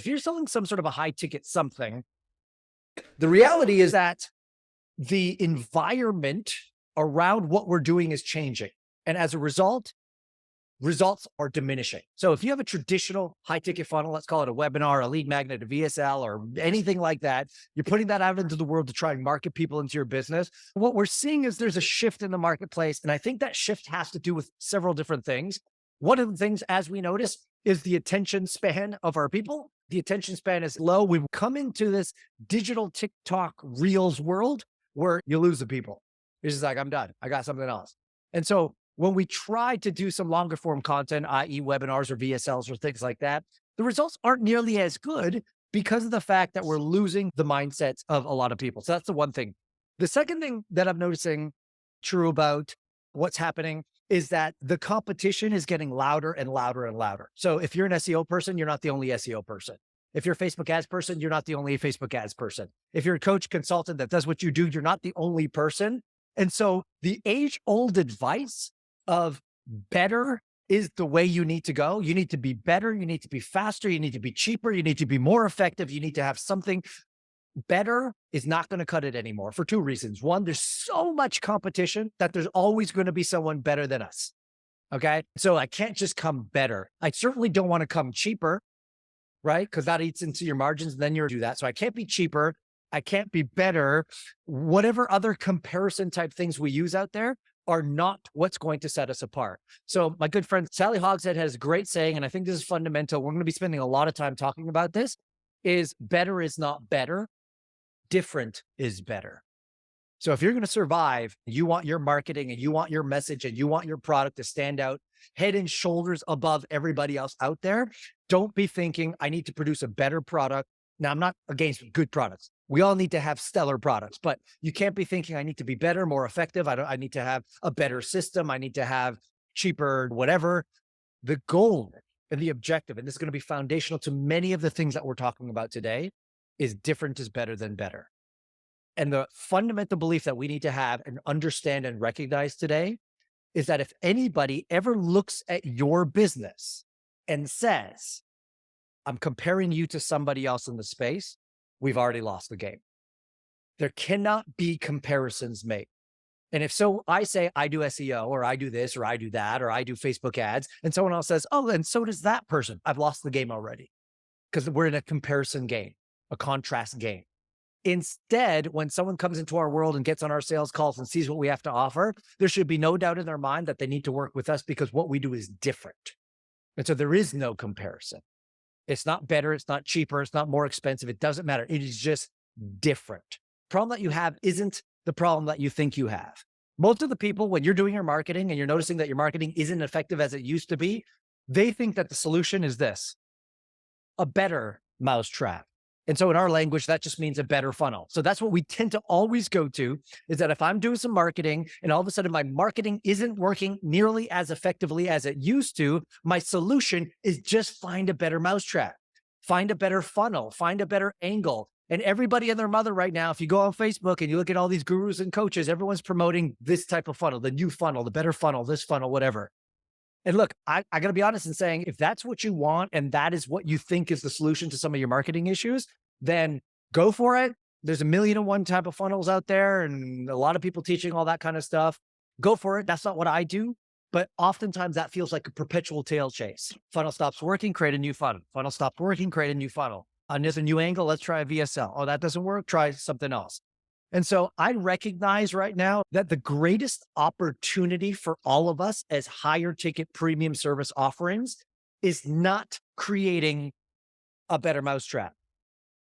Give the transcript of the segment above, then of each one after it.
you're selling some sort of a high ticket something, the reality is that the environment around what we're doing is changing. And as a result, results are diminishing. So if you have a traditional high ticket funnel, let's call it a webinar, a lead magnet, a VSL, or anything like that, you're putting that out into the world to try and market people into your business. What we're seeing is there's a shift in the marketplace. And I think that shift has to do with several different things. One of the things, as we notice, is the attention span of our people. The attention span is low. We've come into this digital TikTok Reels world where you lose the people. It's just like, I'm done. I got something else. And so when we try to do some longer form content, i.e. webinars or VSLs or things like that, the results aren't nearly as good because of the fact that we're losing the mindsets of a lot of people. So that's the one thing. The second thing that I'm noticing true about what's happening is that the competition is getting louder and louder and louder. So if you're an SEO person, you're not the only SEO person. If you're a Facebook ads person, you're not the only Facebook ads person. If you're a coach consultant that does what you do, you're not the only person. And so the age-old advice of better is the way you need to go. You need to be better. You need to be faster. You need to be cheaper. You need to be more effective. You need to have something better is not going to cut it anymore for two reasons. One, there's so much competition that there's always going to be someone better than us. Okay. So I can't just come better. I certainly don't want to come cheaper, right? Because that eats into your margins and then you're do that. So I can't be cheaper. I can't be better. Whatever other comparison type things we use out there are not what's going to set us apart. So my good friend, Sally Hogshead has a great saying, and I think this is fundamental. We're going to be spending a lot of time talking about this, is better is not better. Different is better. So if you're going to survive, you want your marketing and you want your message and you want your product to stand out head and shoulders above everybody else out there. Don't be thinking, I need to produce a better product. Now, I'm not against good products. We all need to have stellar products, but you can't be thinking I need to be better, more effective. I need to have a better system. I need to have cheaper, whatever. The goal and the objective, and this is going to be foundational to many of the things that we're talking about today, is different is better than better. And the fundamental belief that we need to have and understand and recognize today is that if anybody ever looks at your business and says, I'm comparing you to somebody else in the space, we've already lost the game. There cannot be comparisons made. And if so, I say I do SEO or I do this or I do that or I do Facebook ads, and someone else says, oh, and so does that person. I've lost the game already because we're in a comparison game, a contrast game. Instead, when someone comes into our world and gets on our sales calls and sees what we have to offer, there should be no doubt in their mind that they need to work with us because what we do is different. And so there is no comparison. It's not better. It's not cheaper. It's not more expensive. It doesn't matter. It is just different. Problem that you have isn't the problem that you think you have. Most of the people, when you're doing your marketing and you're noticing that your marketing isn't effective as it used to be, they think that the solution is this: a better mousetrap. And so in our language, that just means a better funnel. So that's what we tend to always go to, is that if I'm doing some marketing and all of a sudden my marketing isn't working nearly as effectively as it used to, my solution is just find a better mousetrap, find a better funnel, find a better angle. And everybody and their mother right now, if you go on Facebook and you look at all these gurus and coaches, everyone's promoting this type of funnel, the new funnel, the better funnel, this funnel, whatever. And look, I got to be honest in saying, if that's what you want and that is what you think is the solution to some of your marketing issues, then go for it. There's 1,000,001 type of funnels out there and a lot of people teaching all that kind of stuff. Go for it. That's not what I do. But oftentimes that feels like a perpetual tail chase. Funnel stops working, create a new funnel. Funnel stops working, create a new funnel. There's a new angle. Let's try a VSL. Oh, that doesn't work. Try something else. And so I recognize right now that the greatest opportunity for all of us as higher ticket premium service offerings is not creating a better mousetrap.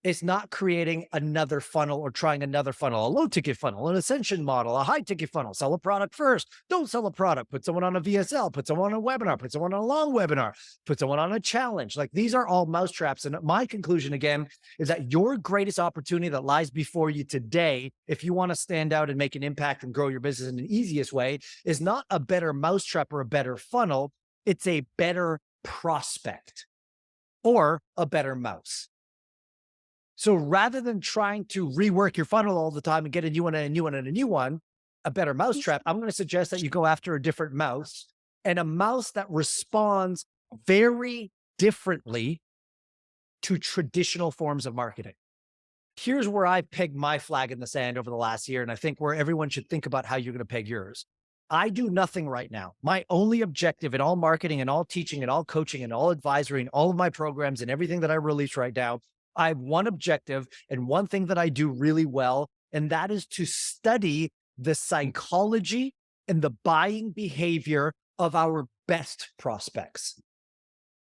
It's not creating another funnel or trying another funnel, a low ticket funnel, an ascension model, a high ticket funnel. Sell a product first. Don't sell a product. Put someone on a VSL, put someone on a webinar, put someone on a long webinar, put someone on a challenge. Like, these are all mousetraps. And my conclusion again is that your greatest opportunity that lies before you today, if you want to stand out and make an impact and grow your business in the easiest way, is not a better mousetrap or a better funnel. It's a better prospect or a better mouse. So rather than trying to rework your funnel all the time and get a new one and a new one and a new one, a better mousetrap, I'm going to suggest that you go after a different mouse, and a mouse that responds very differently to traditional forms of marketing. Here's where I pegged my flag in the sand over the last year, and I think where everyone should think about how you're going to peg yours. I do nothing right now. My only objective in all marketing and all teaching and all coaching and all advisory and all of my programs and everything that I release right now, I have one objective and one thing that I do really well, and that is to study the psychology and the buying behavior of our best prospects.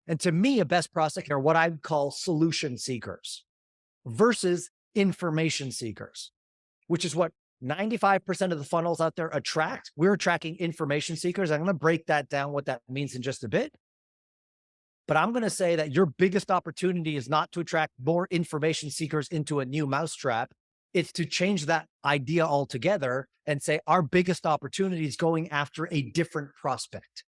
And to me, a best prospect are what I would call solution seekers versus information seekers, which is what 95% of the funnels out there attract. We're attracting information seekers. I'm going to break that down, what that means in just a bit. But I'm going to say that your biggest opportunity is not to attract more information seekers into a new mousetrap. It's to change that idea altogether and say our biggest opportunity is going after a different prospect,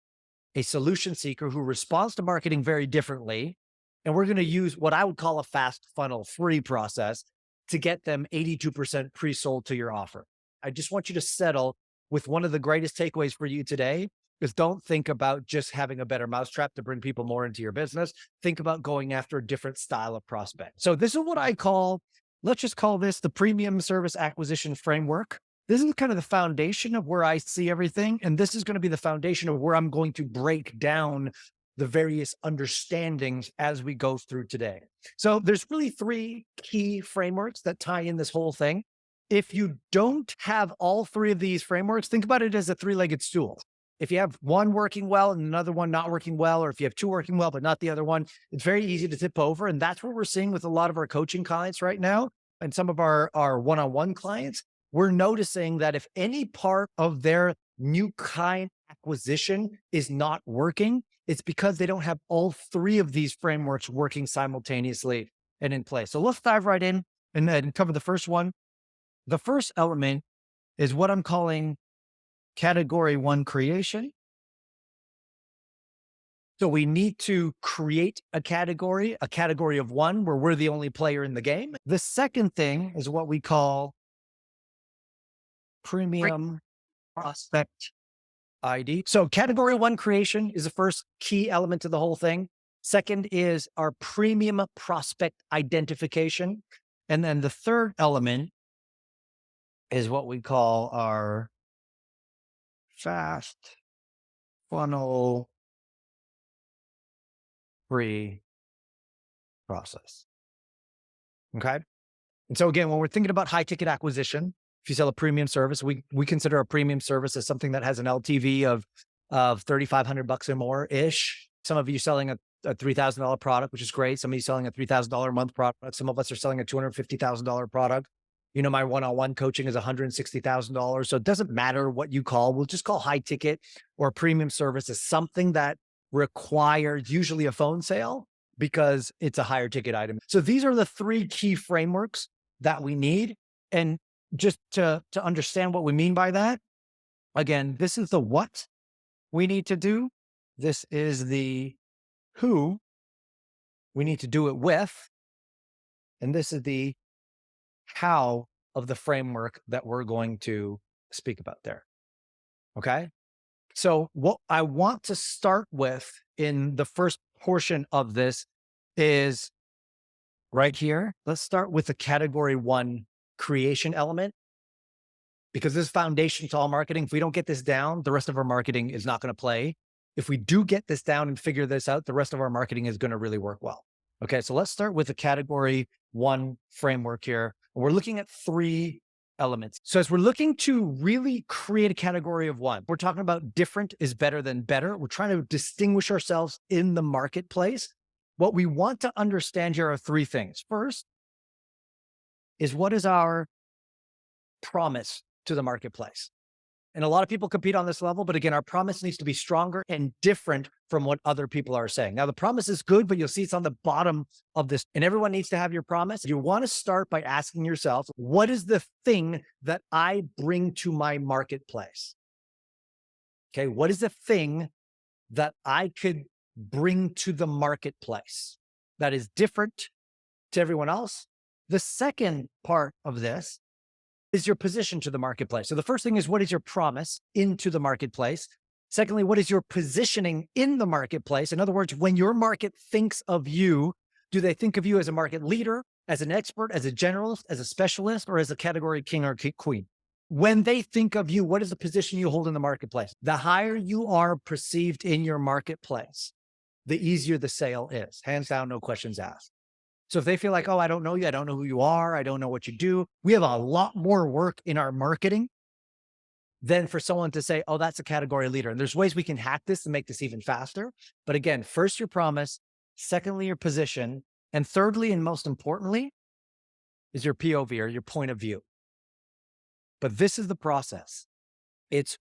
a solution seeker who responds to marketing very differently. And we're going to use what I would call a fast funnel free process to get them 82% pre-sold to your offer. I just want you to settle with one of the greatest takeaways for you today is don't think about just having a better mousetrap to bring people more into your business. Think about going after a different style of prospect. So this is what I call, let's just call this the premium service acquisition framework. This is kind of the foundation of where I see everything. And this is going to be the foundation of where I'm going to break down the various understandings as we go through today. So there's really three key frameworks that tie in this whole thing. If you don't have all three of these frameworks, think about it as a three-legged stool. If you have one working well and another one not working well, or if you have two working well, but not the other one, it's very easy to tip over. And that's what we're seeing with a lot of our coaching clients right now. And some of our one-on-one clients, we're noticing that if any part of their new client acquisition is not working, it's because they don't have all three of these frameworks working simultaneously and in place. So let's dive right in and cover the first one. The first element is what I'm calling category one creation. So we need to create a category of one where we're the only player in the game. The second thing is what we call premium prospect ID. So category one creation is the first key element to the whole thing. Second is our premium prospect identification. And then the third element is what we call our fast funnel free process. Okay. And so again, when we're thinking about high ticket acquisition, if you sell a premium service, we consider a premium service as something that has an LTV of $3,500 or more ish. Some of you selling a $3,000 product, which is great. Some of you selling a $3,000 a month product. Some of us are selling a $250,000 product. You know, my one-on-one coaching is $160,000. So it doesn't matter what you call. We'll just call high ticket or premium service as something that requires usually a phone sale because it's a higher ticket item. So these are the three key frameworks that we need. And just to understand what we mean by that, again, this is the what we need to do. This is the who we need to do it with. And this is the how of the framework that we're going to speak about there. Okay. So what I want to start with in the first portion of this is right here. Let's start with the category one creation element, because this is foundation to all marketing. If we don't get this down, the rest of our marketing is not going to play. If we do get this down and figure this out, the rest of our marketing is going to really work well. Okay. So let's start with the category one framework here. We're looking at three elements. So as we're looking to really create a category of one, we're talking about different is better than better. We're trying to distinguish ourselves in the marketplace. What we want to understand here are three things. First is what is our promise to the marketplace? And a lot of people compete on this level, but again, our promise needs to be stronger and different from what other people are saying. Now, the promise is good, but you'll see it's on the bottom of this, and everyone needs to have your promise. You want to start by asking yourself, what is the thing that I bring to my marketplace? Okay, what is the thing that I could bring to the marketplace that is different to everyone else? The second part of this is your position to the marketplace. So the first thing is, what is your promise into the marketplace? Secondly, what is your positioning in the marketplace? In other words, when your market thinks of you, Do they think of you as a market leader, as an expert, as a generalist, as a specialist, or as a category king or queen? When they think of you, what is the position you hold in the marketplace? The higher you are perceived in your marketplace, the easier the sale is. Hands down, no questions asked. So if they feel like, oh, I don't know you, I don't know who you are, I don't know what you do, we have a lot more work in our marketing than for someone to say, oh, that's a category leader. And there's ways we can hack this and make this even faster. But again, first your promise, secondly, your position, and thirdly, and most importantly, is your POV or your point of view. But this is the process. It's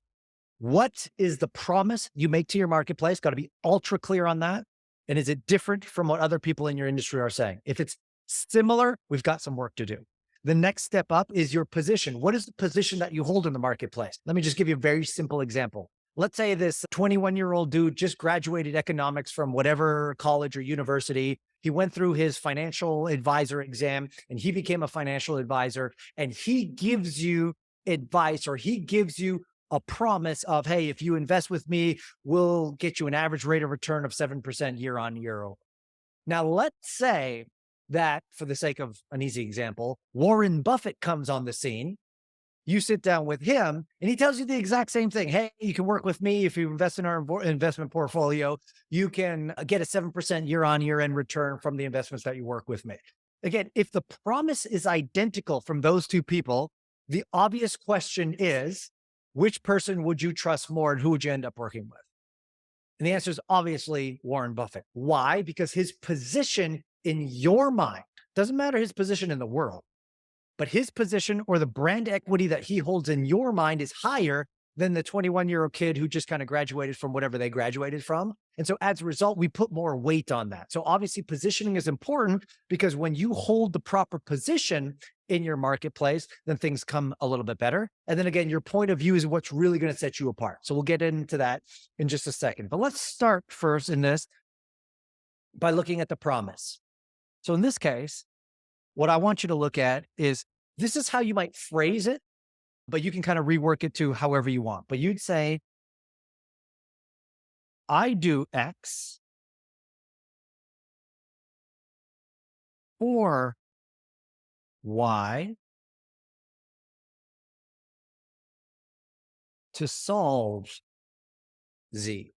what is the promise you make to your marketplace? Got to be ultra clear on that. And is it different from what other people in your industry are saying? If it's similar, we've got some work to do. The next step up is your position. What is the position that you hold in the marketplace? Let me just give you a very simple example. Let's say this 21-year-old dude just graduated economics from whatever college or university. He went through his financial advisor exam and he became a financial advisor, and he gives you advice, or he gives you a promise of, hey, if you invest with me, we'll get you an average rate of return of 7% year on year. Now, let's say that, for the sake of an easy example, Warren Buffett comes on the scene. You sit down with him and he tells you the exact same thing. Hey, you can work with me. If you invest in our investment portfolio, you can get a 7% year on year in return from the investments that you work with me. Again, if the promise is identical from those two people, the obvious question is, which person would you trust more and who would you end up working with? And the answer is obviously Warren Buffett. Why? Because his position in your mind, doesn't matter his position in the world, but his position or the brand equity that he holds in your mind is higher than the 21-year-old kid who just kind of graduated from whatever they graduated from. And so as a result, we put more weight on that. So obviously positioning is important, because when you hold the proper position in your marketplace, then things come a little bit better. And then again, your point of view is what's really going to set you apart. So we'll get into that in just a second. But let's start first in this by looking at the promise. So in this case, what I want you to look at is, this is how you might phrase it, but you can kind of rework it to however you want. But you'd say, I do X for Y to solve Z.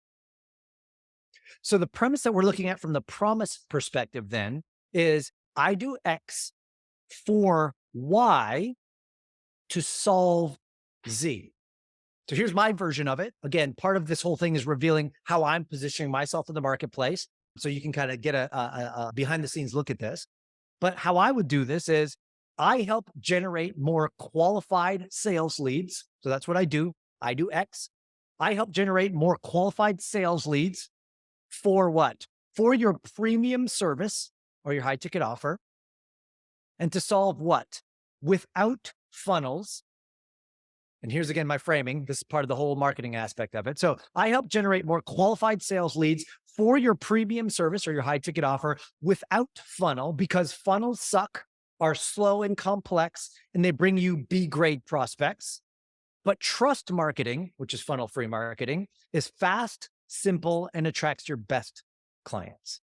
So the premise that we're looking at from the promise perspective then is, I do X for Y to solve Z. So here's my version of it. Again, part of this whole thing is revealing how I'm positioning myself in the marketplace. So you can kind of get a behind the scenes look at this. But how I would do this is, I help generate more qualified sales leads. So that's what I do. I do X. I help generate more qualified sales leads for what? For your premium service or your high ticket offer. And to solve what? Without funnels. And here's again my framing. This is part of the whole marketing aspect of it. So I help generate more qualified sales leads for your premium service or your high ticket offer without funnel, because funnels suck, are slow and complex, and they bring you B grade prospects. But trust marketing, which is funnel free marketing, is fast, simple, and attracts your best clients.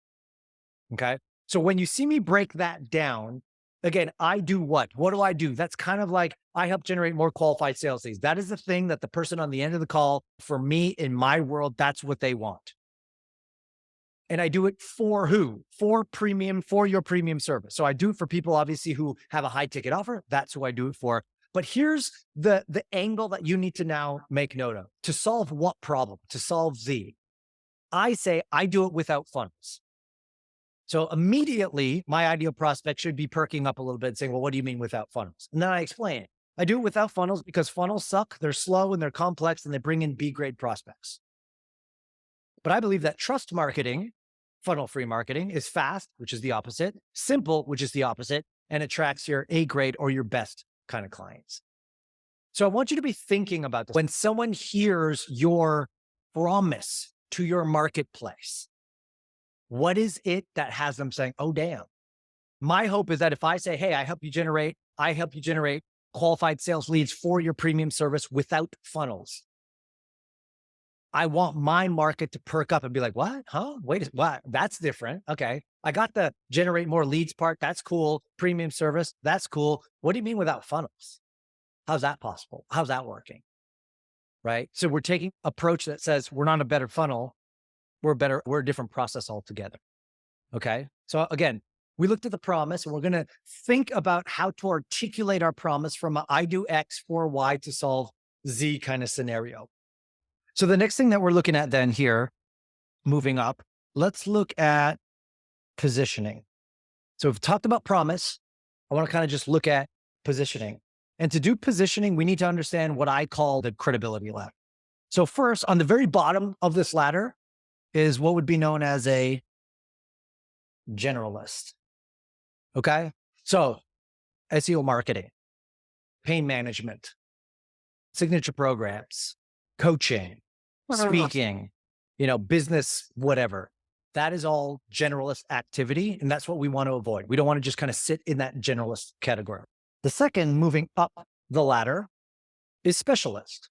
Okay. So when you see me break that down, again, I do what? What do I do? That's kind of like, I help generate more qualified sales leads. That is the thing that the person on the end of the call, for me, in my world, that's what they want. And I do it for who? For premium, for your premium service. So I do it for people, obviously, who have a high ticket offer. That's who I do it for. But here's the angle that you need to now make note of. To solve what problem? To solve Z. I say I do it without funnels. So immediately, my ideal prospect should be perking up a little bit and saying, well, what do you mean without funnels? And then I explain it. I do it without funnels because funnels suck. They're slow and they're complex, and they bring in B grade prospects. But I believe that trust marketing, funnel-free marketing, is fast, which is the opposite, simple, which is the opposite, and attracts your A grade or your best kind of clients. So I want you to be thinking about this. When someone hears your promise to your marketplace, what is it that has them saying, oh, damn? My hope is that if I say, hey, I help you generate qualified sales leads for your premium service without funnels, I want my market to perk up and be like, what? Huh? Wait, what? That's different. Okay. I got the generate more leads part. That's cool. Premium service. That's cool. What do you mean without funnels? How's that possible? How's that working? Right. So we're taking approach that says we're not a better funnel. We're a different process altogether. Okay. So again, we looked at the promise and we're going to think about how to articulate our promise from a I do X for Y to solve Z kind of scenario. So the next thing that we're looking at then here, moving up, let's look at positioning. So we've talked about promise. I want to kind of just look at positioning. And to do positioning, we need to understand what I call the credibility ladder. So first, on the very bottom of this ladder is what would be known as a generalist. Okay. So SEO marketing, pain management, signature programs, coaching, speaking, business, whatever. That is all generalist activity. And that's what we want to avoid. We don't want to just kind of sit in that generalist category. The second, moving up the ladder, is specialist.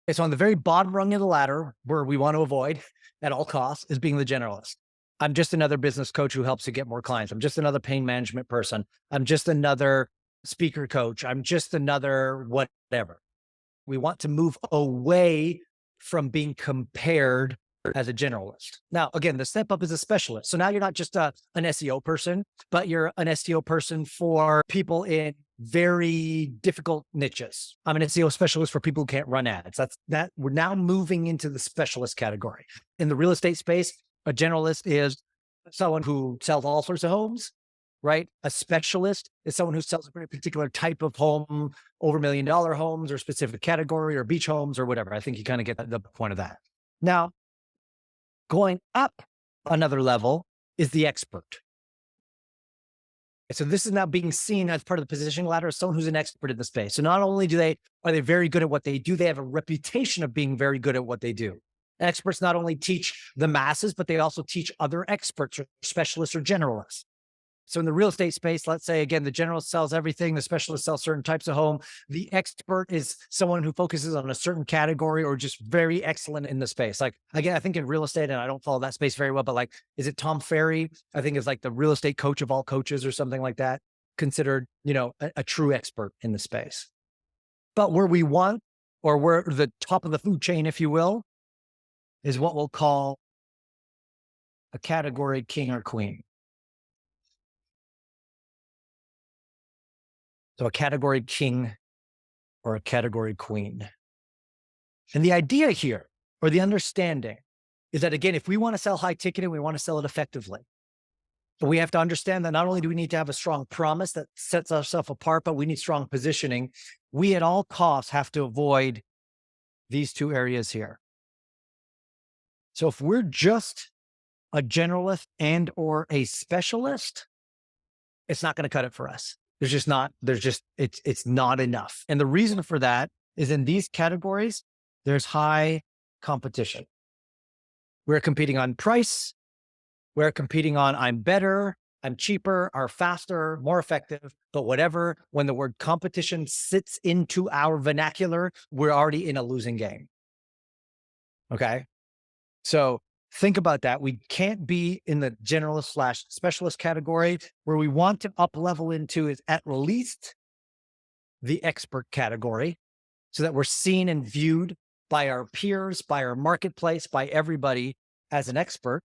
It's on the very bottom rung of the ladder where we want to avoid at all costs is being the generalist. I'm just another business coach who helps you get more clients. I'm just another pain management person. I'm just another speaker coach. I'm just another whatever. We want to move away from being compared as a generalist. Now, again, the step up is a specialist. So now you're not just an SEO person, but you're an SEO person for people in very difficult niches. I'm an SEO specialist for people who can't run ads. That we're now moving into the specialist category. In the real estate space, a generalist is someone who sells all sorts of homes, right? A specialist is someone who sells a very particular type of home, over $1 million homes or specific category or beach homes or whatever. I think you kind of get the point of that. Now, going up another level is the expert. So this is now being seen as part of the positioning ladder as someone who's an expert in the space. So not only are they very good at what they do, they have a reputation of being very good at what they do. Experts not only teach the masses, but they also teach other experts or specialists or generalists. So in the real estate space, let's say, again, the generalist sells everything. The specialist sells certain types of home. The expert is someone who focuses on a certain category or just very excellent in the space. Like, again, I think in real estate, and I don't follow that space very well, but like, is it Tom Ferry? I think is like the real estate coach of all coaches or something like that, considered, a true expert in the space. But where we want, or where the top of the food chain, if you will, is what we'll call a category king or queen. So a category king or a category queen. And the idea here, or the understanding, is that, again, if we want to sell high ticket and we want to sell it effectively, we have to understand that not only do we need to have a strong promise that sets ourselves apart, but we need strong positioning. We at all costs have to avoid these two areas here. So if we're just a generalist and or a specialist, it's not going to cut it for us. It's not enough. And the reason for that is in these categories, there's high competition. We're competing on price. We're competing on I'm better, I'm cheaper, or faster, more effective, but whatever. When the word competition sits into our vernacular, we're already in a losing game. Okay. So think about that. We can't be in the generalist / specialist category. Where we want to up level into is at least the expert category, so that we're seen and viewed by our peers, by our marketplace, by everybody as an expert,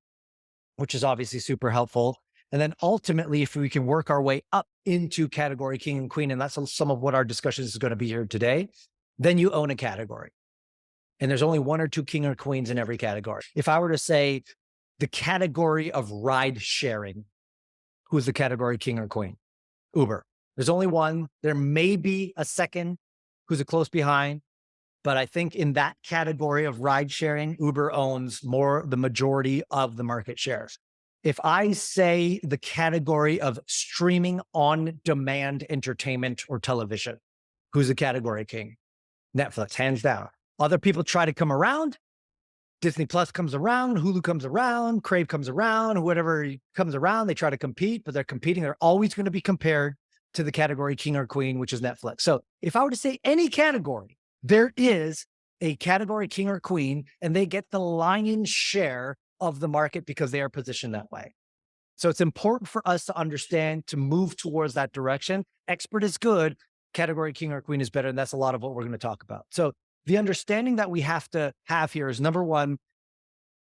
which is obviously super helpful. And then ultimately, if we can work our way up into category king and queen, and that's some of what our discussion is going to be here today, then you own a category. And there's only one or two king or queens in every category. If I were to say the category of ride sharing, who's the category king or queen? Uber. There's only one. There may be a second who's a close behind, but I think in that category of ride sharing, Uber owns the majority of the market shares. If I say the category of streaming on demand entertainment or television, who's the category king? Netflix, hands down. Other people try to come around. Disney Plus comes around, Hulu comes around, Crave comes around, whatever comes around, they try to compete, but they're competing. They're always going to be compared to the category king or queen, which is Netflix. So if I were to say any category, there is a category king or queen, and they get the lion's share of the market because they are positioned that way. So it's important for us to understand to move towards that direction. Expert is good, category king or queen is better. And that's a lot of what we're going to talk about. So the understanding that we have to have here is number one,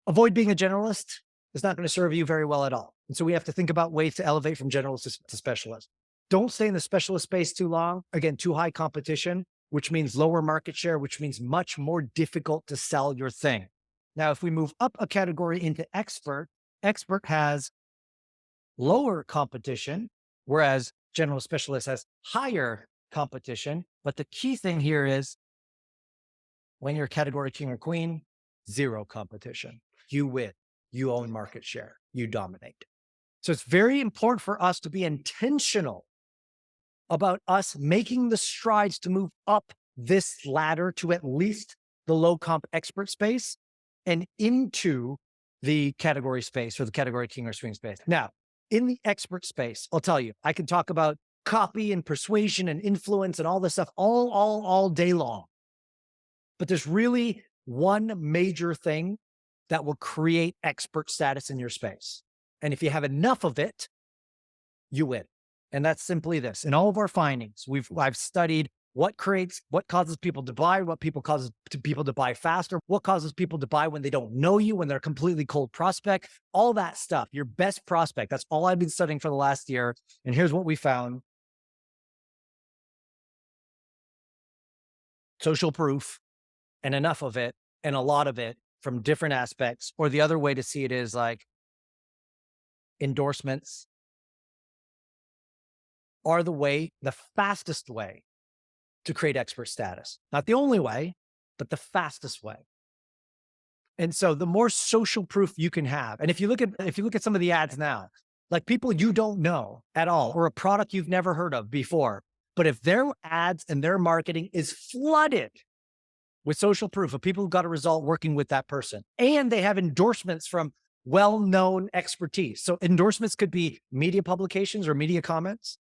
avoid being a generalist. It's not going to serve you very well at all. And so we have to think about ways to elevate from generalist to specialist. Don't stay in the specialist space too long. Again, too high competition, which means lower market share, which means much more difficult to sell your thing. Now, if we move up a category into expert, expert has lower competition, whereas general specialist has higher competition. But the key thing here is when you're category king or queen, zero competition. You win, you own market share, you dominate. So it's very important for us to be intentional about us making the strides to move up this ladder to at least the low comp expert space and into the category space or the category king or queen space. Now, in the expert space, I'll tell you, I can talk about copy and persuasion and influence and all this stuff all day long. But there's really one major thing that will create expert status in your space. And if you have enough of it, you win. And that's simply this. In all of our findings, I've studied what causes people to buy, what causes people to buy faster, what causes people to buy when they don't know you, when they're a completely cold prospect, all that stuff, your best prospect. That's all I've been studying for the last year. And here's what we found. Social proof and enough of it and a lot of it from different aspects. Or the other way to see it is like endorsements are the fastest way to create expert status. Not the only way, but the fastest way. And so the more social proof you can have, and if you look at some of the ads now, like people you don't know at all, or a product you've never heard of before, but if their ads and their marketing is flooded with social proof of people who got a result working with that person, and they have endorsements from well-known expertise. So endorsements could be media publications or media comments.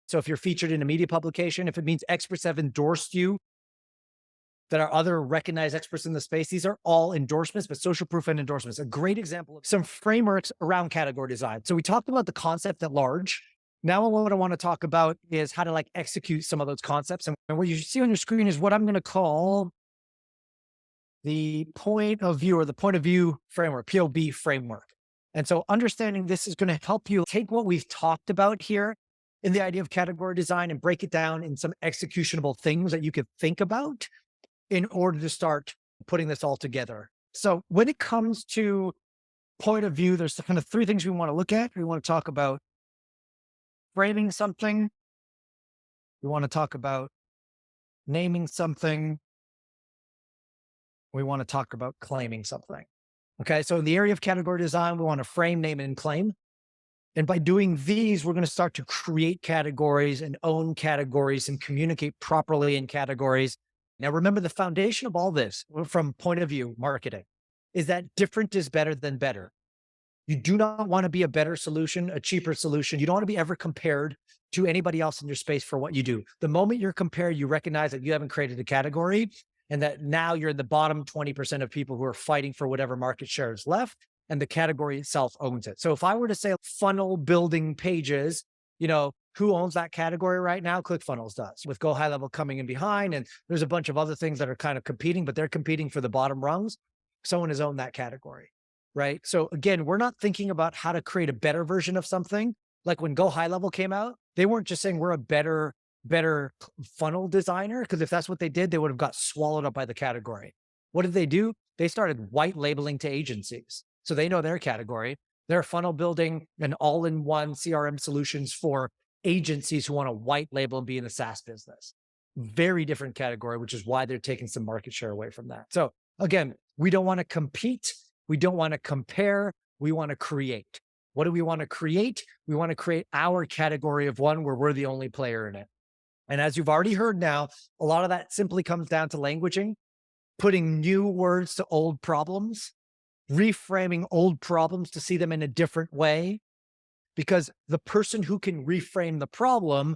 So if you're featured in a media publication, if it means experts have endorsed you that are other recognized experts in the space, these are all endorsements, but social proof and endorsements. A great example of some frameworks around category design. So we talked about the concept at large. Now what I want to talk about is how to like execute some of those concepts. And what you see on your screen is what I'm going to call the point of view or the point of view framework, POV framework. And so understanding this is going to help you take what we've talked about here in the idea of category design and break it down in some executionable things that you could think about in order to start putting this all together. So when it comes to point of view, there's kind of three things we want to look at. We want to talk about framing something. We want to talk about naming something. We want to talk about claiming something. Okay. So in the area of category design, we want to frame, name, and claim. And by doing these, we're going to start to create categories and own categories and communicate properly in categories. Now, remember the foundation of all this from point of view marketing is that different is better than better. You do not want to be a better solution, a cheaper solution. You don't want to be ever compared to anybody else in your space for what you do. The moment you're compared, you recognize that you haven't created a category and that now you're in the bottom 20% of people who are fighting for whatever market share is left. And the category itself owns it. So if I were to say funnel building pages, who owns that category right now? ClickFunnels does, with Go High Level coming in behind. And there's a bunch of other things that are kind of competing, but they're competing for the bottom rungs. Someone has owned that category, right? So again, we're not thinking about how to create a better version of something. Like when Go High Level came out, they weren't just saying we're a better funnel designer, because if that's what they did, they would have got swallowed up by the category. What did they do? They started white labeling to agencies. So they know their category. They're funnel building and all-in-one CRM solutions for agencies who want to white label and be in the SaaS business. Very different category, which is why they're taking some market share away from that. So again, we don't want to compete. We don't want to compare. We want to create. What do we want to create? We want to create our category of one where we're the only player in it. And as you've already heard now, a lot of that simply comes down to languaging, putting new words to old problems, reframing old problems to see them in a different way, because the person who can reframe the problem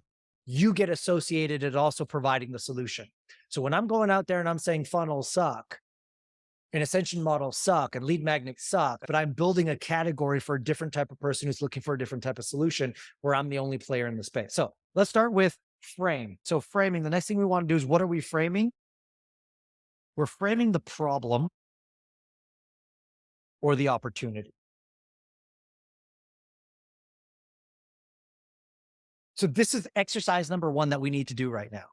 you get associated at also providing the solution. So when I'm going out there and I'm saying funnels suck and ascension models suck and lead magnets suck, but I'm building a category for a different type of person who's looking for a different type of solution where I'm the only player in the space. So let's start with frame. So framing, the next thing we want to do is, what are we framing? We're framing the problem or the opportunity. So this is exercise number one that we need to do right now,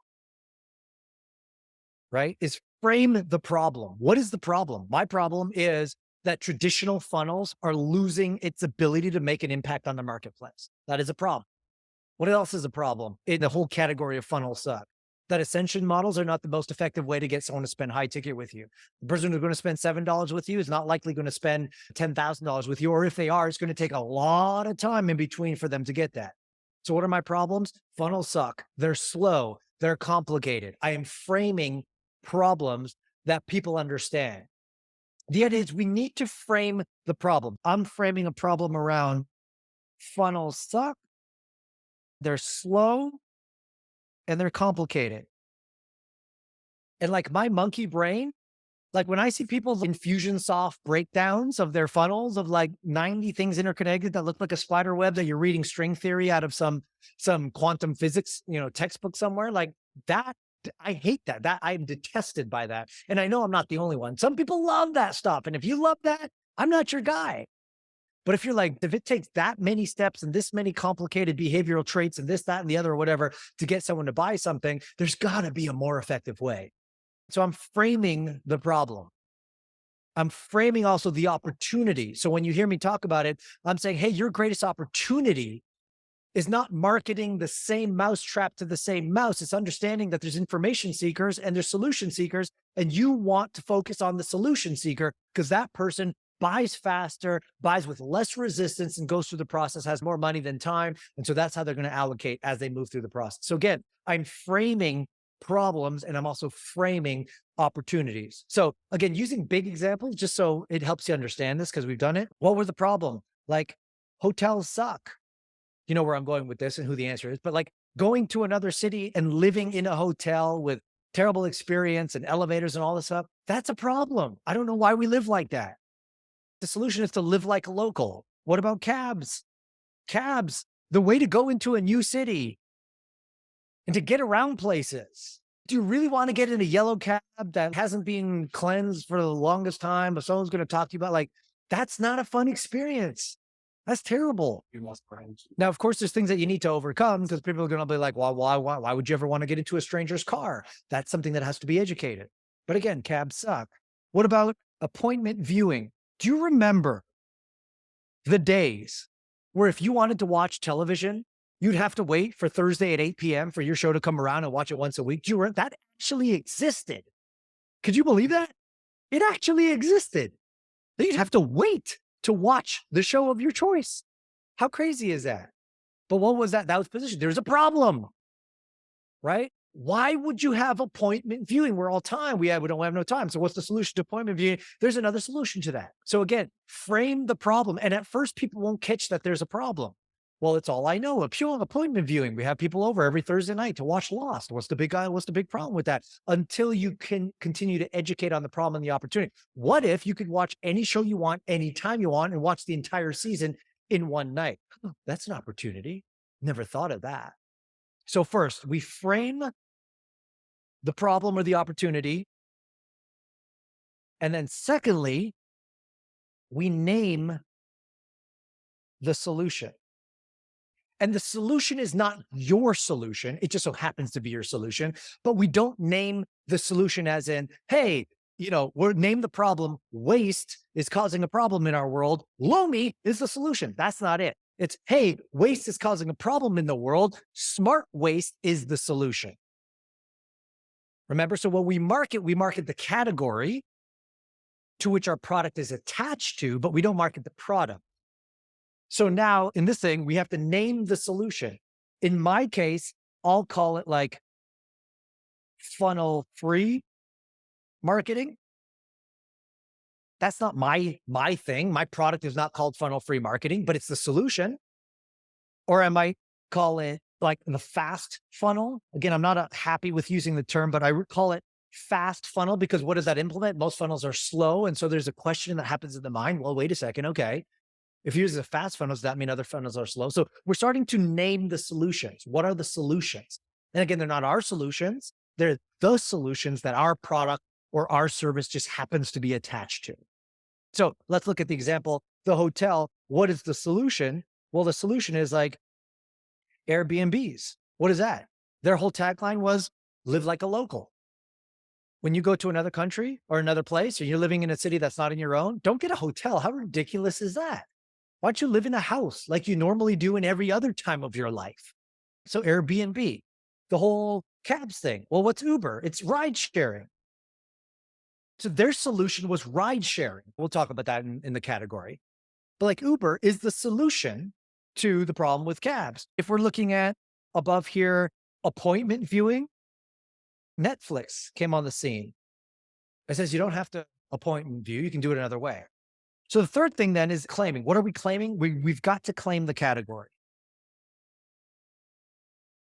right? Is frame the problem. What is the problem? My problem is that traditional funnels are losing its ability to make an impact on the marketplace. That is a problem. What else is a problem in the whole category of funnel suck? That ascension models are not the most effective way to get someone to spend high ticket with you. The person who's going to spend $7 with you is not likely going to spend $10,000 with you. Or if they are, it's going to take a lot of time in between for them to get that. So what are my problems? Funnels suck. They're slow. They're complicated. I am framing problems that people understand. The idea is we need to frame the problem. I'm framing a problem around funnels suck. They're slow and they're complicated. And like my monkey brain, like when I see people's Infusionsoft breakdowns of their funnels of like 90 things interconnected that look like a spider web that you're reading string theory out of some quantum physics, textbook somewhere, like that, I hate that. That I'm detested by that. And I know I'm not the only one. Some people love that stuff. And if you love that, I'm not your guy. But if you're like, if it takes that many steps and this many complicated behavioral traits and this, that, and the other, or whatever, to get someone to buy something, there's got to be a more effective way. So I'm framing the problem. I'm framing also the opportunity. So when you hear me talk about it, I'm saying, hey, your greatest opportunity is not marketing the same mousetrap to the same mouse. It's understanding that there's information seekers and there's solution seekers, and you want to focus on the solution seeker because that person buys faster, buys with less resistance, and goes through the process, has more money than time. And so that's how they're going to allocate as they move through the process. So again, I'm framing problems and I'm also framing opportunities. So again, using big examples, just so it helps you understand this because we've done it. What were the problem? Like hotels suck. You know where I'm going with this and who the answer is, but like going to another city and living in a hotel with terrible experience and elevators and all this stuff, that's a problem. I don't know why we live like that. The solution is to live like a local. What about cabs? Cabs, the way to go into a new city and to get around places. Do you really want to get in a yellow cab that hasn't been cleansed for the longest time, but someone's going to talk to you about, like, that's not a fun experience. That's terrible. Now, of course, there's things that you need to overcome because people are going to be like, well, why would you ever want to get into a stranger's car? That's something that has to be educated. But again, cabs suck. What about appointment viewing? Do you remember the days where if you wanted to watch television, you'd have to wait for Thursday at 8 p.m. for your show to come around and watch it once a week? That actually existed. Could you believe that? It actually existed. You'd have to wait to watch the show of your choice. How crazy is that? But what was that? That was position. There's a problem, right? Why would you have appointment viewing? We're all time. We don't have no time. So what's the solution to appointment viewing? There's another solution to that. So again, frame the problem. And at first people won't catch that there's a problem. Well, it's all I know. A pure appointment viewing. We have people over every Thursday night to watch Lost. What's the big problem with that? Until you can continue to educate on the problem and the opportunity. What if you could watch any show you want, anytime you want, and watch the entire season in one night? Oh, that's an opportunity. Never thought of that. So first, we frame the problem or the opportunity. And then secondly, we name the solution. And the solution is not your solution. It just so happens to be your solution, but we don't name the solution as in, hey, we're name the problem. Waste is causing a problem in our world. Lomi is the solution. That's not it. It's, hey, waste is causing a problem in the world. Smart waste is the solution. Remember, so when we market the category to which our product is attached to, but we don't market the product. So now in this thing, we have to name the solution. In my case, I'll call it like funnel free marketing. That's not my thing. My product is not called funnel free marketing, but it's the solution. Or I might call it like the fast funnel. Again, I'm not happy with using the term, but I call it fast funnel because what does that implement? Most funnels are slow. And so there's a question that happens in the mind. Well, wait a second. Okay. If you use a fast funnel, does that mean other funnels are slow? So we're starting to name the solutions. What are the solutions? And again, they're not our solutions. They're the solutions that our product or our service just happens to be attached to. So let's look at the example, the hotel. What is the solution? Well, the solution is like Airbnbs. What is that? Their whole tagline was live like a local. When you go to another country or another place, or you're living in a city that's not in your own, don't get a hotel. How ridiculous is that? Why don't you live in a house like you normally do in every other time of your life? So Airbnb, the whole cabs thing. Well, what's Uber? It's ride sharing. So their solution was ride sharing. We'll talk about that in the category. But like Uber is the solution to the problem with cabs. If we're looking at above here, appointment viewing, Netflix came on the scene. It says you don't have to appoint and view. You can do it another way. So the third thing then is claiming. What are we claiming? We've got to claim the category.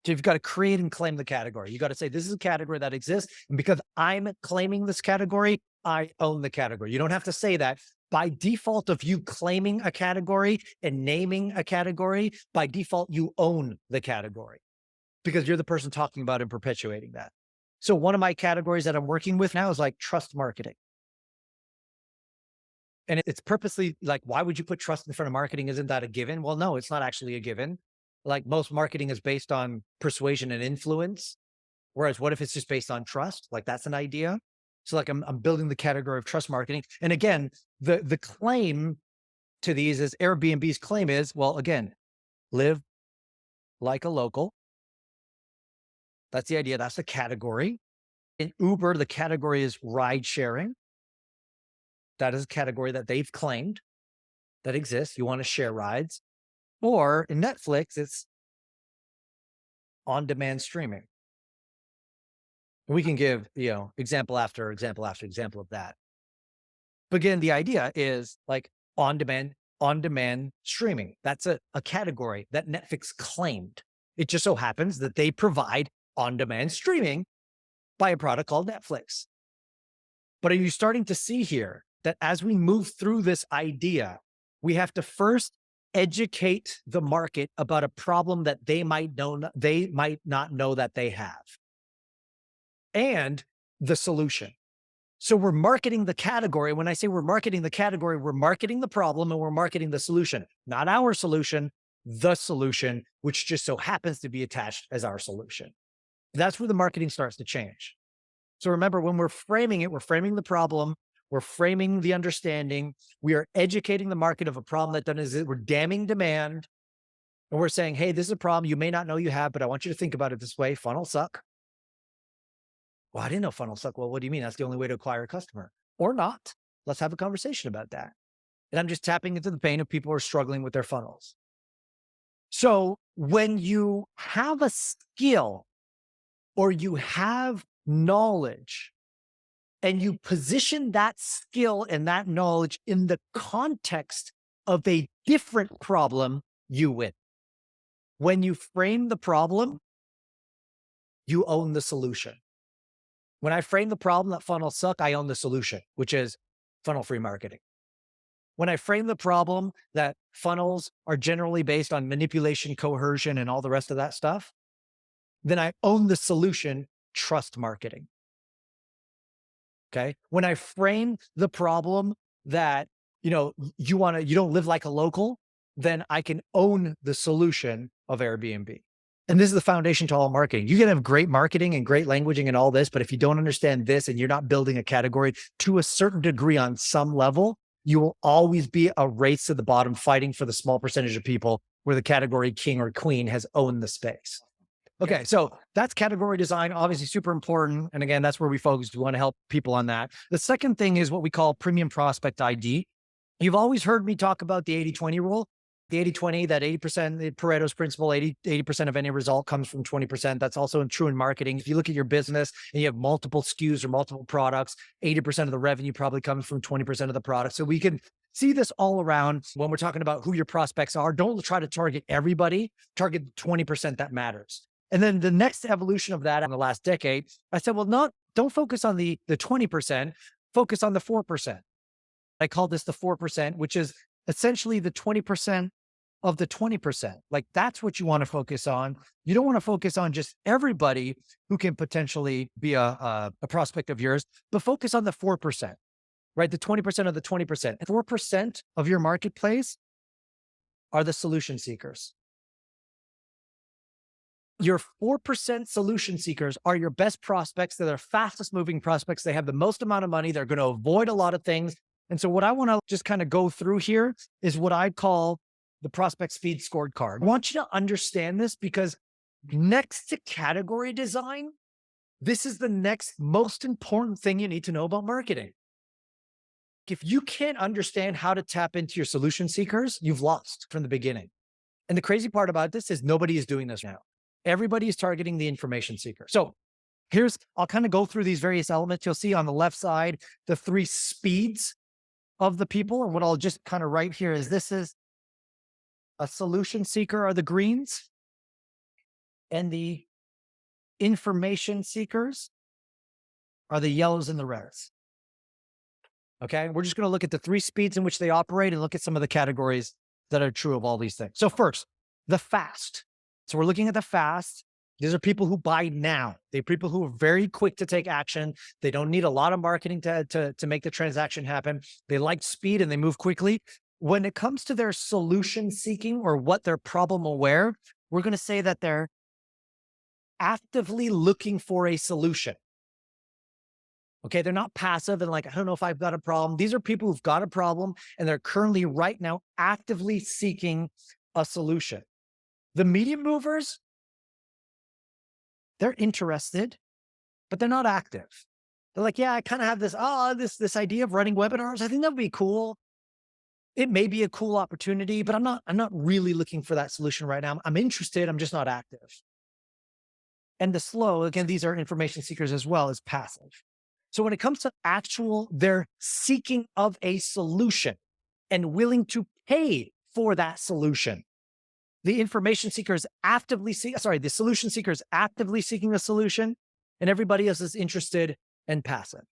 So you've got to create and claim the category. You got to say, this is a category that exists. And because I'm claiming this category, I own the category. You don't have to say that. By default of you claiming a category and naming a category, by default, you own the category because you're the person talking about and perpetuating that. So one of my categories that I'm working with now is like trust marketing. And it's purposely like, why would you put trust in front of marketing? Isn't that a given? Well, no, it's not actually a given. Like most marketing is based on persuasion and influence. Whereas what if it's just based on trust? Like that's an idea. So like I'm building the category of trust marketing. And again, the claim to these is Airbnb's claim is, well, again, live like a local. That's the idea. That's the category. In Uber, the category is ride sharing. That is a category that they've claimed that exists. You want to share rides. Or in Netflix, it's on-demand streaming. We can give, example after example after example of that. But again, the idea is like on-demand streaming. That's a category that Netflix claimed. It just so happens that they provide on-demand streaming by a product called Netflix. But are you starting to see here that as we move through this idea, we have to first educate the market about a problem that they might not know that they have, and the solution. So we're marketing the category. When I say we're marketing the category, we're marketing the problem and we're marketing the solution, not our solution, the solution, which just so happens to be attached as our solution. That's where the marketing starts to change. So remember, when we're framing it, we're framing the problem, we're framing the understanding, we are educating the market of a problem that doesn't exist. We're damming demand. And we're saying, hey, this is a problem you may not know you have, but I want you to think about it this way. Funnels suck. Well, I didn't know funnels suck. Well, what do you mean? That's the only way to acquire a customer or not? Let's have a conversation about that. And I'm just tapping into the pain of people who are struggling with their funnels. So when you have a skill or you have knowledge and you position that skill and that knowledge in the context of a different problem, you win. When you frame the problem, you own the solution. When I frame the problem that funnels suck, I own the solution, which is funnel-free marketing. When I frame the problem that funnels are generally based on manipulation, coercion, and all the rest of that stuff, then I own the solution, trust marketing. Okay. When I frame the problem that, you don't live like a local, then I can own the solution of Airbnb. And this is the foundation to all marketing. You can have great marketing and great languaging and all this, but if you don't understand this and you're not building a category to a certain degree on some level, you will always be a race to the bottom, fighting for the small percentage of people where the category king or queen has owned the space. Okay, so that's category design, obviously super important. And again, that's where we focus. We want to help people on that. The second thing is what we call premium prospect ID. You've always heard me talk about the 80-20 rule. The 80-20, that 80%, the Pareto's principle, 80% of any result comes from 20%. That's also true in marketing. If you look at your business and you have multiple SKUs or multiple products, 80% of the revenue probably comes from 20% of the products. So we can see this all around when we're talking about who your prospects are. Don't try to target everybody, target the 20% that matters. And then the next evolution of that in the last decade, I said, well, don't focus on the 20%, focus on the 4%. I call this the 4%, which is essentially the 20% of the 20%. Like that's what you want to focus on. You don't want to focus on just everybody who can potentially be a prospect of yours, but focus on the 4%, right? The 20% of the 20%. 4% of your marketplace are the solution seekers. Your 4% solution seekers are your best prospects. They're the fastest moving prospects. They have the most amount of money. They're going to avoid a lot of things. And so what I want to just kind of go through here is what I call the prospect speed scorecard. I want you to understand this because next to category design, this is the next most important thing you need to know about marketing. If you can't understand how to tap into your solution seekers, you've lost from the beginning. And the crazy part about this is nobody is doing this now. Everybody is targeting the information seeker. So I'll kind of go through these various elements. You'll see on the left side, the 3 speeds of the people. And what I'll just kind of write here is this is a solution seeker are the greens, and the information seekers are the yellows and the reds. Okay. We're just going to look at the 3 speeds in which they operate and look at some of the categories that are true of all these things. So first, the fast. So we're looking at the fast. These are people who buy now. They're people who are very quick to take action. They don't need a lot of marketing to make the transaction happen. They like speed and they move quickly. When it comes to their solution seeking or what they're problem aware, we're going to say that they're actively looking for a solution. Okay. They're not passive and like, I don't know if I've got a problem. These are people who've got a problem and they're currently right now actively seeking a solution. The medium movers, they're interested, but they're not active. They're like, yeah, I kind of have this idea of running webinars. I think that would be cool. It may be a cool opportunity, but I'm not really looking for that solution right now. I'm interested. I'm just not active. And the slow, again, these are information seekers as well as passive. So when it comes to they're seeking of a solution and willing to pay for that solution. The information seeker is the solution seeker is actively seeking a solution, and everybody else is interested and passive.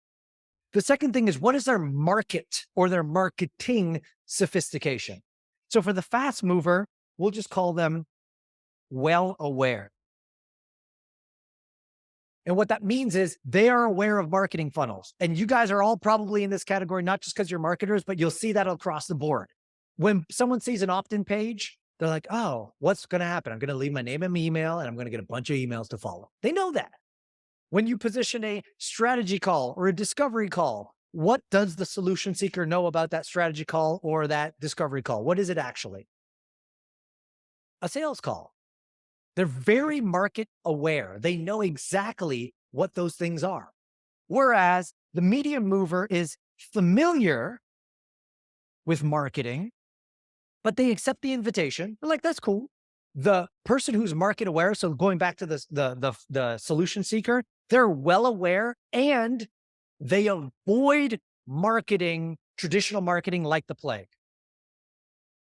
The second thing is, what is their market or their marketing sophistication? So for the fast mover, we'll just call them well aware. And what that means is they are aware of marketing funnels. And you guys are all probably in this category, not just because you're marketers, but you'll see that across the board. When someone sees an opt-in page, they're like, oh, what's going to happen? I'm going to leave my name and my email, and I'm going to get a bunch of emails to follow. They know that. When you position a strategy call or a discovery call, what does the solution seeker know about that strategy call or that discovery call? What is it actually? A sales call. They're very market aware. They know exactly what those things are. Whereas the medium mover is familiar with marketing, but they accept the invitation. They're like, that's cool. The person who's market aware, so going back to the solution seeker, they're well aware and they avoid traditional marketing like the plague.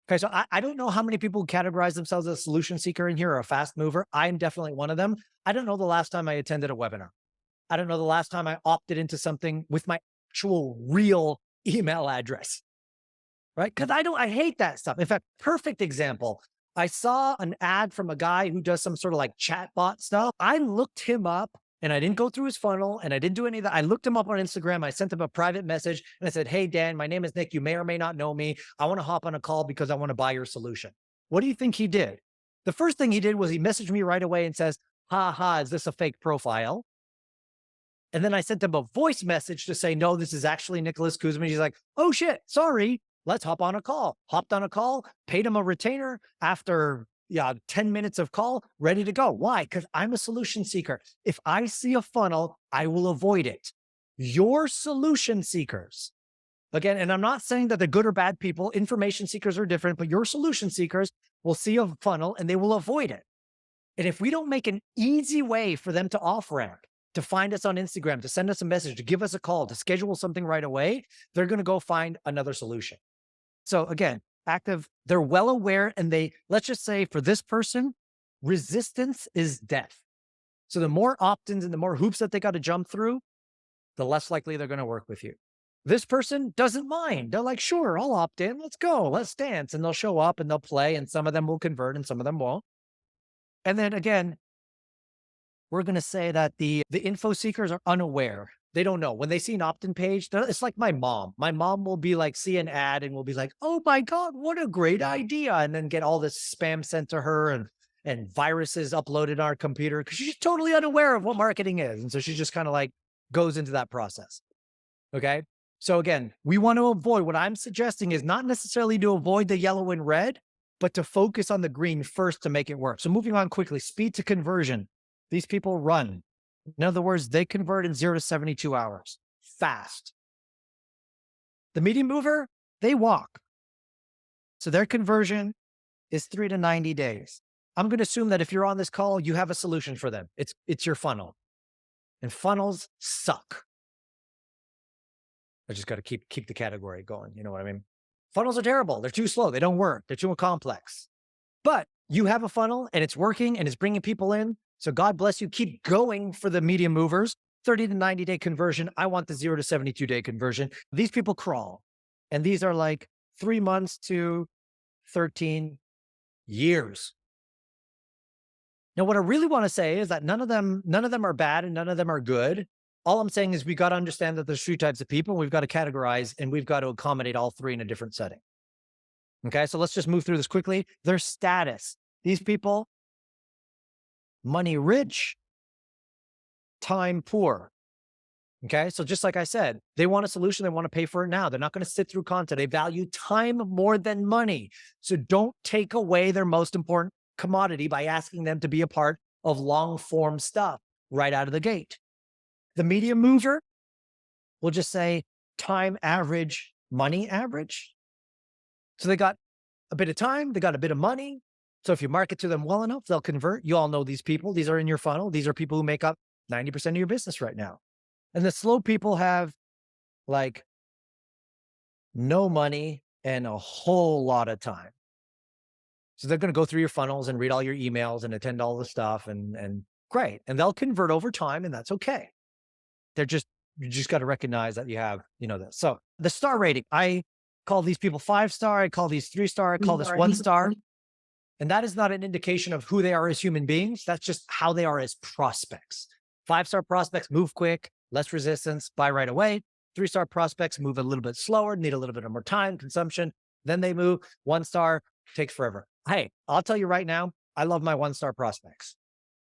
Okay, so I don't know how many people categorize themselves as a solution seeker in here or a fast mover. I'm definitely one of them. I don't know the last time I attended a webinar. I don't know the last time I opted into something with my actual real email address, right? Because I hate that stuff. In fact, perfect example. I saw an ad from a guy who does some sort of like chatbot stuff. I looked him up and I didn't go through his funnel and I didn't do any of that. I looked him up on Instagram. I sent him a private message and I said, hey, Dan, my name is Nick. You may or may not know me. I want to hop on a call because I want to buy your solution. What do you think he did? The first thing he did was he messaged me right away and says, is this a fake profile? And then I sent him a voice message to say, no, this is actually Nicholas Kuzmin. He's like, oh shit, sorry. Let's hop on a call. Hopped on a call, paid him a retainer after 10 minutes of call, ready to go. Why? Because I'm a solution seeker. If I see a funnel, I will avoid it. Your solution seekers, again, and I'm not saying that they're good or bad people. Information seekers are different, but your solution seekers will see a funnel and they will avoid it. And if we don't make an easy way for them to off-ramp, to find us on Instagram, to send us a message, to give us a call, to schedule something right away, they're going to go find another solution. So again, active, they're well aware, and let's just say for this person, resistance is death. So the more opt-ins and the more hoops that they got to jump through, the less likely they're going to work with you. This person doesn't mind. They're like, sure, I'll opt in. Let's go. Let's dance. And they'll show up and they'll play, and some of them will convert and some of them won't. And then again, we're going to say that the info seekers are unaware. They don't know. When they see an opt-in page, it's like my mom. My mom will be like, see an ad and will be like, oh my God, what a great idea. And then get all this spam sent to her and viruses uploaded on our computer because she's totally unaware of what marketing is. And so she just kind of like goes into that process. Okay. So again, we want to avoid, what I'm suggesting is not necessarily to avoid the yellow and red, but to focus on the green first to make it work. So moving on quickly, speed to conversion. These people run. In other words, they convert in 0 to 72 hours, fast. The medium mover, they walk. So their conversion is 3 to 90 days. I'm going to assume that if you're on this call, you have a solution for them. It's your funnel. And funnels suck. I just got to keep the category going. You know what I mean? Funnels are terrible. They're too slow. They don't work. They're too complex. But you have a funnel and it's working and it's bringing people in. So God bless you. Keep going for the medium movers. 30 to 90 day conversion. I want the 0 to 72 day conversion. These people crawl. And these are like 3 months to 13 years. Now, what I really want to say is that none of them are bad and none of them are good. All I'm saying is we got to understand that there's 3 types of people. We've got to categorize and we've got to accommodate all 3 in a different setting. Okay, so let's just move through this quickly. Their status. These people, money rich, time poor. Okay, so just like I said, they want a solution. They want to pay for it now. They're not going to sit through content. They value time more than money. So don't take away their most important commodity by asking them to be a part of long form stuff right out of the gate. The medium mover will just say time average, money average. So they got a bit of time, they got a bit of money. So if you market to them well enough, they'll convert. You all know these people. These are in your funnel. These are people who make up 90% of your business right now. And the slow people have like no money and a whole lot of time. So they're going to go through your funnels and read all your emails and attend all the stuff and great. And they'll convert over time and that's okay. You just got to recognize that you have, this. So the star rating, I call these people 5-star. I call these 3-star. I call this 1-star. And that is not an indication of who they are as human beings. That's just how they are as prospects. 5-star prospects move quick, less resistance, buy right away. 3-star prospects move a little bit slower, need a little bit of more time, consumption. Then they move. 1-star takes forever. Hey, I'll tell you right now, I love my 1-star prospects.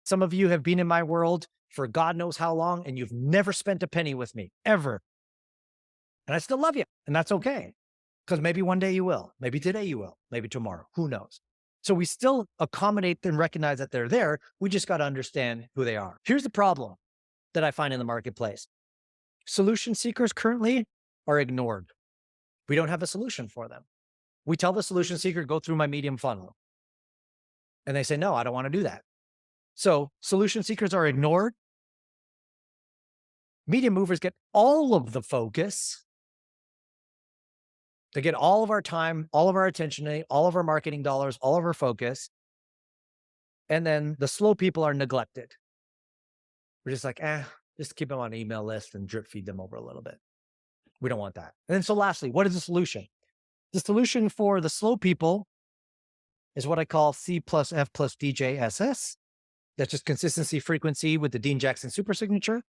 Some of you have been in my world for God knows how long, and you've never spent a penny with me, ever. And I still love you, and that's okay. Because maybe one day you will. Maybe today you will. Maybe tomorrow. Who knows? So we still accommodate and recognize that they're there. We just got to understand who they are. Here's the problem that I find in the marketplace. Solution seekers currently are ignored. We don't have a solution for them. We tell the solution seeker, go through my medium funnel. And they say, no, I don't want to do that. So solution seekers are ignored. Medium movers get all of the focus. They get all of our time, all of our attention, all of our marketing dollars, all of our focus. And then the slow people are neglected. We're just like, just keep them on an email list and drip feed them over a little bit. We don't want that. And then so lastly, what is the solution? The solution for the slow people is what I call C plus F plus DJSS. That's just consistency, frequency with the Dean Jackson super signature.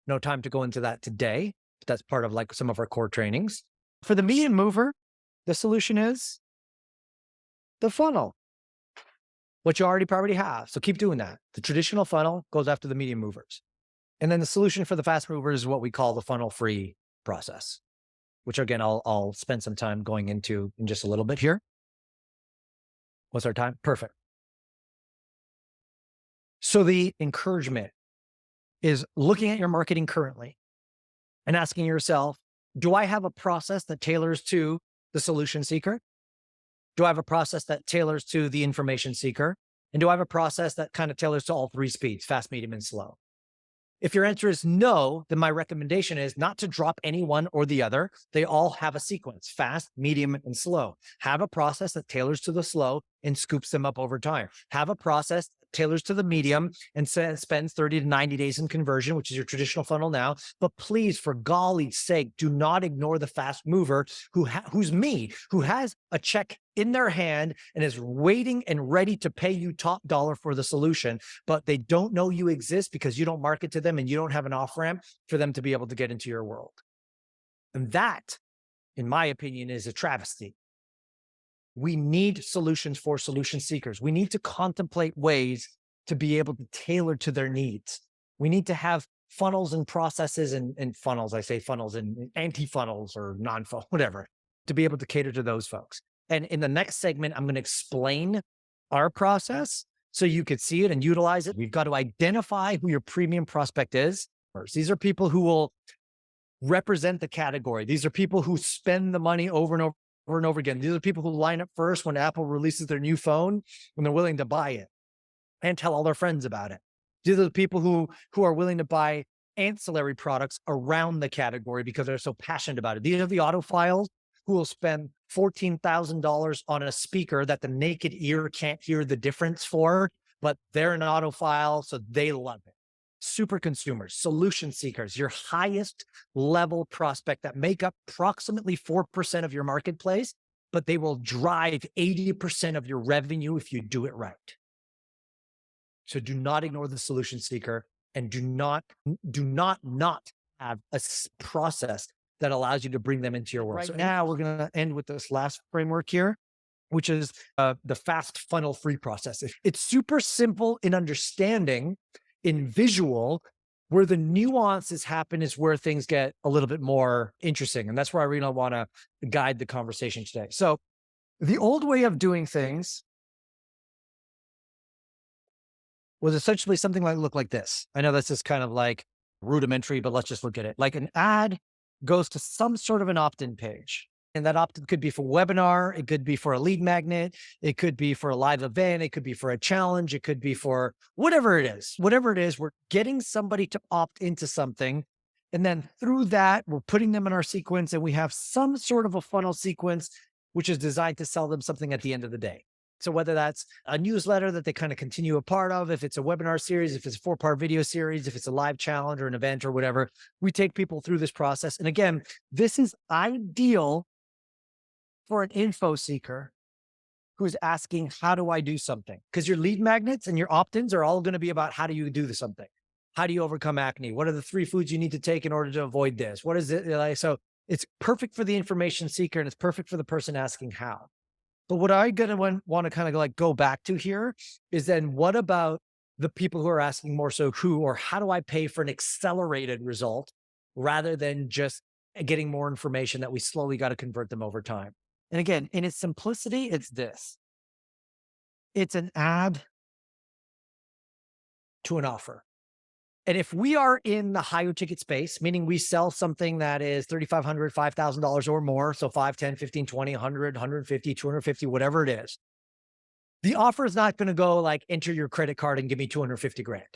No time to go into that today, but that's part of like some of our core trainings. For the medium mover, the solution is the funnel, what you already have. So keep doing that. The traditional funnel goes after the medium movers. And then the solution for the fast movers is what we call the funnel free process, which again, I'll spend some time going into in just a little bit here. What's our time? Perfect. So the encouragement is looking at your marketing currently and asking yourself, do I have a process that tailors to the solution seeker? Do I have a process that tailors to the information seeker? And do I have a process that kind of tailors to all 3 speeds, fast, medium, and slow? If your answer is no, then my recommendation is not to drop any one or the other. They all have a sequence: fast, medium, and slow. Have a process that tailors to the slow and scoops them up over time. Have a process that tailors to the medium and spends 30 to 90 days in conversion, which is your traditional funnel now. But please, for golly's sake, do not ignore the fast mover who's me, who has a check in their hand and is waiting and ready to pay you top dollar for the solution, but they don't know you exist because you don't market to them and you don't have an off-ramp for them to be able to get into your world. And that, in my opinion, is a travesty. We need solutions for solution seekers. We need to contemplate ways to be able to tailor to their needs. We need to have funnels and processes and funnels. I say funnels and anti-funnels or non-funnel, whatever, to be able to cater to those folks. And in the next segment, I'm going to explain our process so you could see it and utilize it. We've got to identify who your premium prospect is first. These are people who will represent the category. These are people who spend the money over and over again. These are people who line up first when Apple releases their new phone, when they're willing to buy it and tell all their friends about it. These are the people who are willing to buy ancillary products around the category because they're so passionate about it. These are the autophiles who will spend $14,000 on a speaker that the naked ear can't hear the difference for, but they're an autophile, so they love it. Super consumers, solution seekers, your highest level prospect that make up approximately 4% of your marketplace, but they will drive 80% of your revenue if you do it right. So do not ignore the solution seeker, and do not have a process that allows you to bring them into your world. So now we're going to end with this last framework here, which is the fast funnel free process. It's super simple in understanding, in visual. Where the nuances happen is where things get a little bit more interesting. And that's where I really want to guide the conversation today. So the old way of doing things was essentially something like look like this. I know this is kind of like rudimentary, but let's just look at it. Like an ad goes to some sort of an opt-in page. And that opt-in could be for webinar, it could be for a lead magnet, it could be for a live event, it could be for a challenge, it could be for whatever it is. Whatever it is, we're getting somebody to opt into something. And then through that, we're putting them in our sequence, and we have some sort of a funnel sequence, which is designed to sell them something at the end of the day. So whether that's a newsletter that they kind of continue a part of, if it's a webinar series, if it's a 4-part video series, if it's a live challenge or an event or whatever, we take people through this process. And again, this is ideal for an info seeker who's asking, how do I do something? Because your lead magnets and your opt-ins are all going to be about how do you do something? How do you overcome acne? What are the 3 foods you need to take in order to avoid this? What is it like? So it's perfect for the information seeker, and it's perfect for the person asking how. But what I'm going to want to kind of like go back to here is then what about the people who are asking more so who or how do I pay for an accelerated result rather than just getting more information that we slowly got to convert them over time? And again, in its simplicity, it's this. It's an ad to an offer. And if we are in the higher ticket space, meaning we sell something that is $3,500, $5,000 or more, so 5, 10, 15, 20, 100, 150, 250, whatever it is, the offer is not going to go like enter your credit card and give me 250 grand,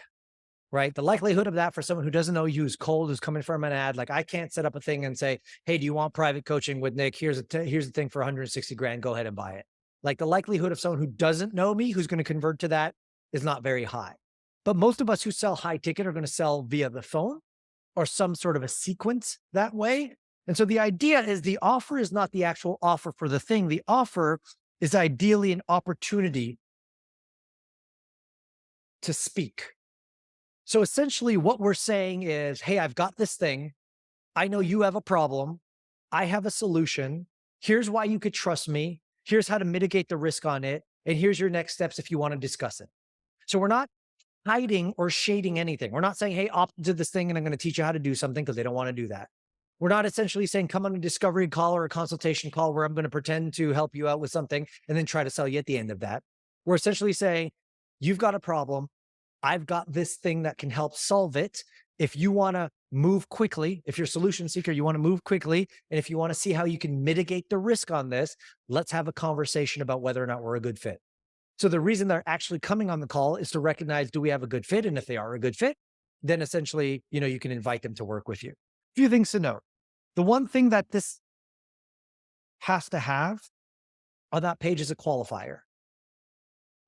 right? The likelihood of that for someone who doesn't know you, who's cold, who's coming from an ad, like I can't set up a thing and say, hey, do you want private coaching with Nick? Here's the thing for 160 grand, go ahead and buy it. Like the likelihood of someone who doesn't know me, who's going to convert to that is not very high. But most of us who sell high ticket are going to sell via the phone or some sort of a sequence that way. And so the idea is the offer is not the actual offer for the thing. The offer is ideally an opportunity to speak. So essentially what we're saying is, hey, I've got this thing. I know you have a problem. I have a solution. Here's why you could trust me. Here's how to mitigate the risk on it. And here's your next steps if you want to discuss it. So we're not hiding or shading anything. We're not saying, hey, opt into this thing and I'm going to teach you how to do something, because they don't want to do that. We're not essentially saying, come on a discovery call or a consultation call where I'm going to pretend to help you out with something and then try to sell you at the end of that. We're essentially saying, you've got a problem. I've got this thing that can help solve it. If you want to move quickly, if you're a solution seeker, you want to move quickly. And if you want to see how you can mitigate the risk on this, let's have a conversation about whether or not we're a good fit. So the reason they're actually coming on the call is to recognize, do we have a good fit? And if they are a good fit, then essentially, you can invite them to work with you. A few things to note. The one thing that this has to have on that page is a qualifier.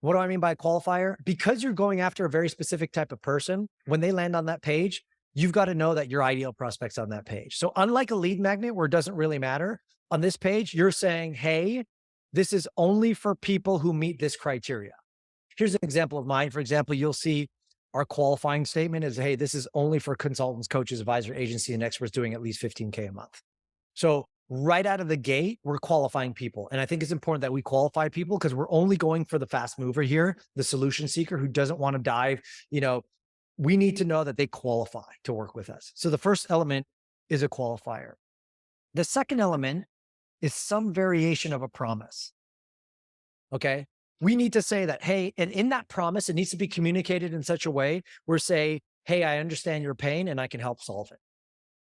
What do I mean by qualifier? Because you're going after a very specific type of person, when they land on that page, you've got to know that your ideal prospect's on that page. So unlike a lead magnet where it doesn't really matter, on this page, you're saying, hey, this is only for people who meet this criteria. Here's an example of mine. For example, you'll see our qualifying statement is, hey, this is only for consultants, coaches, advisor, agency, and experts doing at least 15K a month. So right out of the gate, we're qualifying people. And I think it's important that we qualify people because we're only going for the fast mover here, the solution seeker who doesn't want to dive. We need to know that they qualify to work with us. So the first element is a qualifier. The second element is some variation of a promise. Okay. We need to say that, hey, and in that promise, it needs to be communicated in such a way where say, hey, I understand your pain and I can help solve it.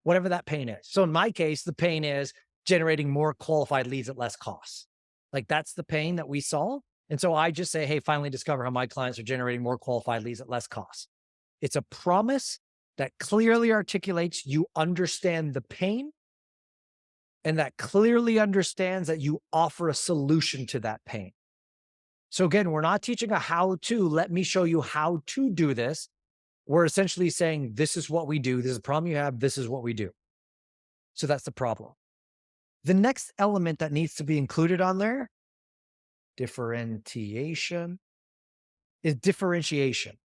Whatever that pain is. So in my case, the pain is generating more qualified leads at less costs. Like that's the pain that we solve. And so I just say, hey, finally discover how my clients are generating more qualified leads at less cost. It's a promise that clearly articulates you understand the pain and that clearly understands that you offer a solution to that pain. So again, we're not teaching a how to, let me show you how to do this. We're essentially saying, this is what we do. This is a problem you have. This is what we do. So that's the problem. The next element that needs to be included on there, differentiation, is differentiation.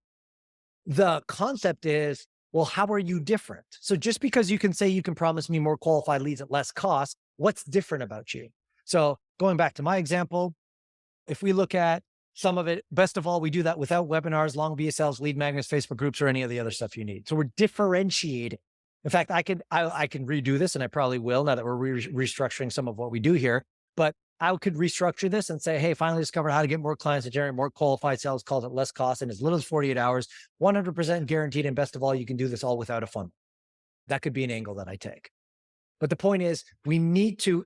The concept is, well, how are you different? So just because you can say you can promise me more qualified leads at less cost, what's different about you? So going back to my example, if we look at some of it, best of all, we do that without webinars, long VSLs, lead magnets, Facebook groups, or any of the other stuff you need. So we're differentiating. In fact, I can redo this, and I probably will now that we're restructuring some of what we do here. But I could restructure this and say, hey, finally discover how to get more clients and generate more qualified sales calls at less cost in as little as 48 hours, 100% guaranteed. And best of all, you can do this all without a funnel. That could be an angle that I take. But the point is, we need to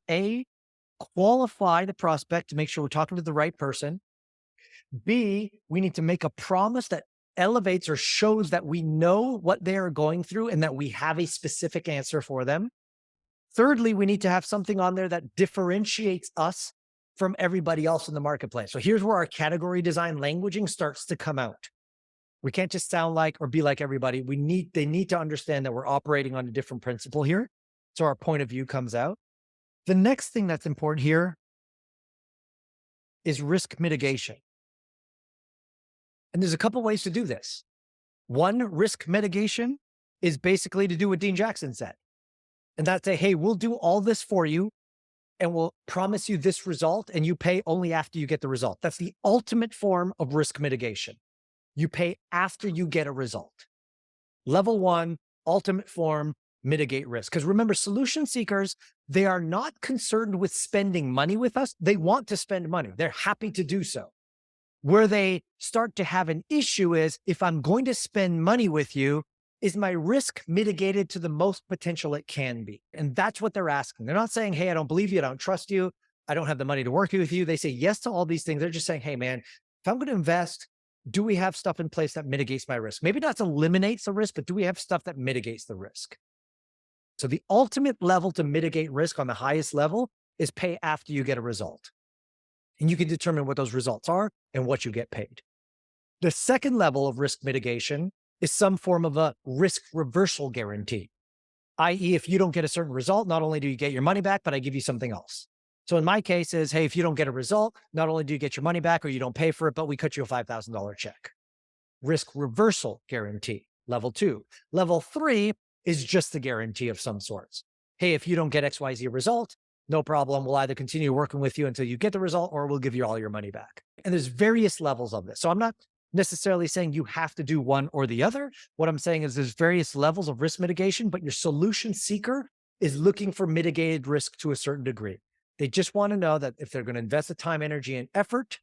qualify the prospect to make sure we're talking to the right person. B, we need to make a promise that elevates or shows that we know what they are going through and that we have a specific answer for them. Thirdly, we need to have something on there that differentiates us from everybody else in the marketplace. So here's where our category design languaging starts to come out. We can't just sound like or be like everybody. They need to understand that we're operating on a different principle here. So our point of view comes out. The next thing that's important here is risk mitigation. And there's a couple ways to do this. One, risk mitigation is basically to do what Dean Jackson said. And that's say, hey, we'll do all this for you and we'll promise you this result and you pay only after you get the result. That's the ultimate form of risk mitigation. You pay after you get a result. Level one, ultimate form, mitigate risk. Because remember, solution seekers, they are not concerned with spending money with us. They want to spend money. They're happy to do so. Where they start to have an issue is, if I'm going to spend money with you, is my risk mitigated to the most potential it can be? And that's what they're asking. They're not saying, hey, I don't believe you. I don't trust you. I don't have the money to work with you. They say yes to all these things. They're just saying, hey, man, if I'm going to invest, do we have stuff in place that mitigates my risk? Maybe not eliminates the risk, but do we have stuff that mitigates the risk? So the ultimate level to mitigate risk on the highest level is pay after you get a result. And you can determine what those results are and what you get paid. The second level of risk mitigation is some form of a risk reversal guarantee, i.e. if you don't get a certain result, not only do you get your money back, but I give you something else. So in my case is, hey, if you don't get a result, not only do you get your money back or you don't pay for it, but we cut you a $5,000 check. Risk reversal guarantee, level 2. Level 3 is just a guarantee of some sorts. Hey, if you don't get XYZ result, no problem. We'll either continue working with you until you get the result or we'll give you all your money back. And there's various levels of this. So I'm not necessarily saying you have to do one or the other. What I'm saying is there's various levels of risk mitigation, but your solution seeker is looking for mitigated risk to a certain degree. They just want to know that if they're going to invest the time, energy, and effort,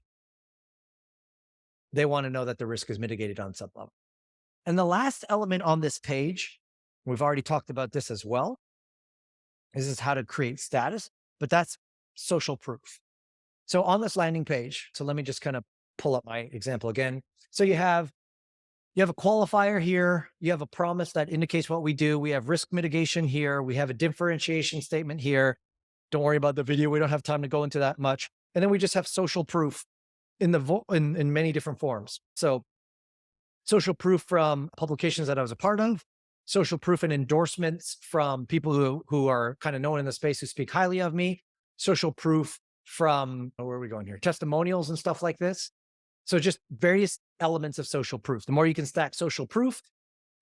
they want to know that the risk is mitigated on some level. And the last element on this page, we've already talked about this as well, is how to create status, but that's social proof. So on this landing page, so let me just kind of pull up my example again. So you have You have a qualifier here. You have a promise that indicates what we do. We have risk mitigation here. We have a differentiation statement here. Don't worry about the video. We don't have time to go into that much. And then we just have social proof in in many different forms. So social proof from publications that I was a part of, social proof and endorsements from people who are kind of known in the space who speak highly of me, social proof from, where are we going here? Testimonials and stuff like this. So just various elements of social proof. The more you can stack social proof,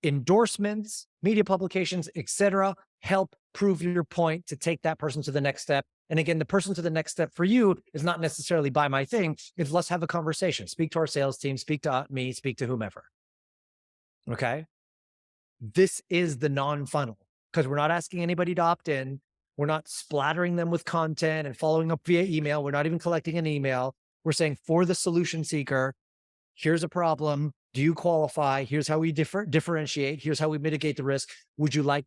endorsements, media publications, etc., help prove your point to take that person to the next step. And again, the person to the next step for you is not necessarily buy my thing. It's let's have a conversation. Speak to our sales team, speak to me, speak to whomever. Okay. This is the non-funnel because we're not asking anybody to opt in. We're not splattering them with content and following up via email. We're not even collecting an email. We're saying for the solution seeker, here's a problem. Do you qualify? Here's how we differentiate. Here's how we mitigate the risk.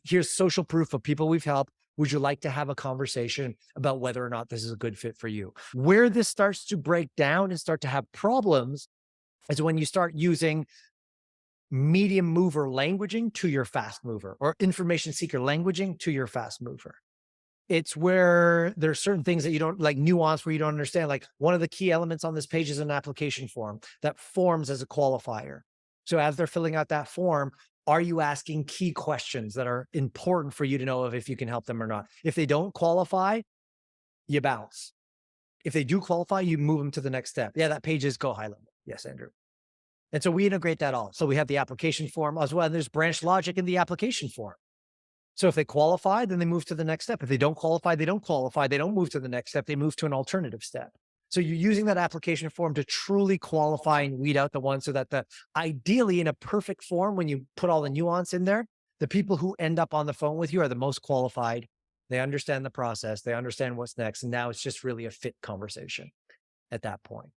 Here's social proof of people we've helped. Would you like to have a conversation about whether or not this is a good fit for you? Where this starts to break down and start to have problems is when you start using medium mover languaging to your fast mover or information seeker languaging to your fast mover. It's where there's certain things that you don't like nuance where you don't understand. Like one of the key elements on this page is an application form that forms as a qualifier. So as they're filling out that form, are you asking key questions that are important for you to know if you can help them or not? If they don't qualify, you bounce. If they do qualify, you move them to the next step. Yeah, that page is go high level. Yes, Andrew. And so we integrate that all. So we have the application form as well. And there's branch logic in the application form. So if they qualify, then they move to the next step. If they don't qualify, they don't qualify. They don't move to the next step. They move to an alternative step. So you're using that application form to truly qualify and weed out the ones so that ideally in a perfect form, when you put all the nuance in there, the people who end up on the phone with you are the most qualified. They understand the process. They understand what's next. And now it's just really a fit conversation at that point.